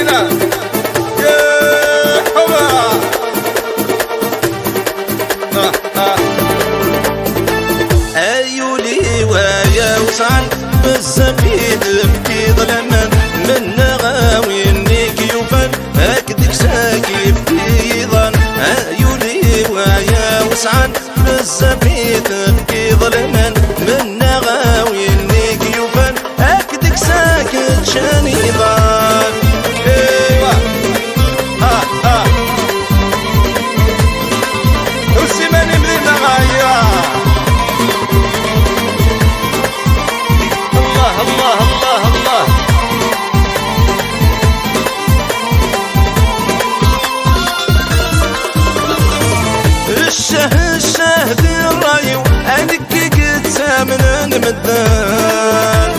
ظلنا يا حوا ايولي ويا وصعن بالزبيد بكي ظلمان من نغاوي النيك يوفن هكدك ساكي في ظن ايولي ويا وصعن بالزبيد بكي ظلمان من نغاوي النيك يوفن هكدك ساكت شاني ظن ايوا والسيماني مدينة غاية الله الله الله الله الشه ذي الرايو انك قد سامن المدان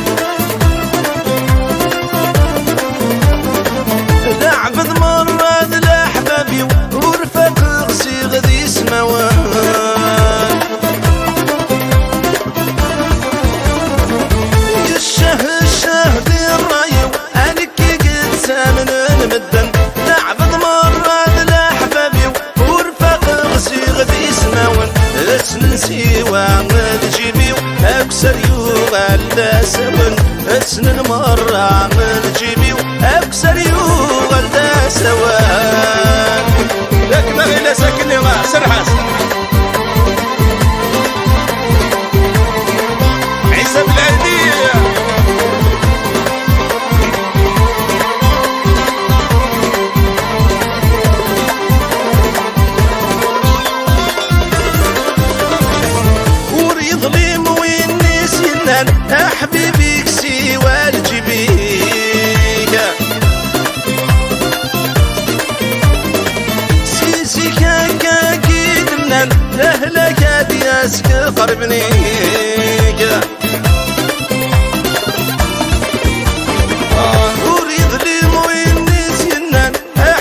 لعبد مرة لأحبابي ورفاق غسي غدي سماوان الشه ذي الرايو انك قد سامن المدان لعبد مرة لأحبابي ورفاق غسي غدي سماوان اسنسي وعمل جيبي اكسر يوغل سمن اسن المرة عمل جيبي اكسر يوغل سوان لك ما غير ساكني ما سرحس عيسى بالعيدية ظليم والناس ينان حبيبي كسي والجبيك سيسي كاكا كيد منان اهلك دياسك قربنيك ظليم والناس ينان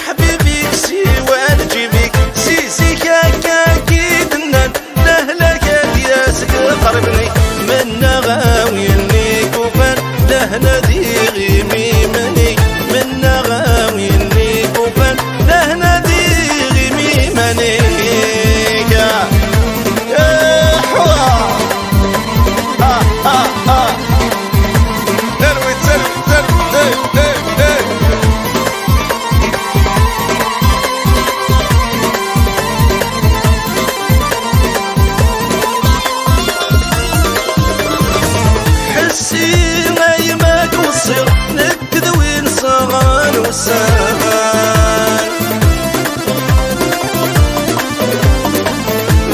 حبيبي كسي والجبيك سيسي كاكا كيد منان اهلك دياسك قربني من نغاوي النيك وفن لهنا ذي غيمي مني من نغاوي النيك وفن لهنا ذي غيمي منيك يا حوا تروي حسي غيمك وصير نكذوين صغان وسان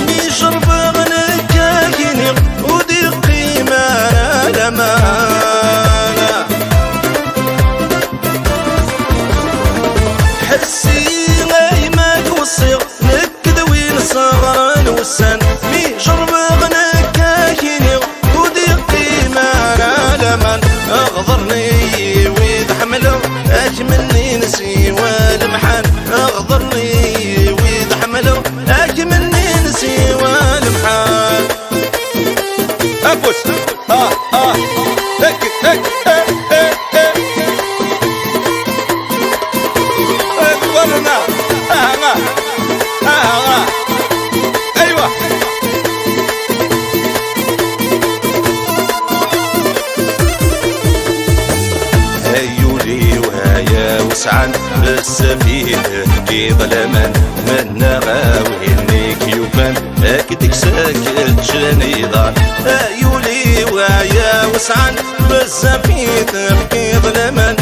بيشرب غنكاكيني ودي قيمة لمانا حسي غيمك وصير نكذوين صغان وسان بيشرب غنكاكيني ودي قيمة لمن اغضرني ويد حمله اكملني نسي والمحان اغضرني ويد حمله اكملني نسي والمحان ابوس هك هك ظلنا ايوه ايولي وهيا وسعان بالسفينة كي ظلمان من نغاوي النيك يوفان اكدك ساكت جاني ضان ايولي وهيا وسعان بالسفينة كي ظلمان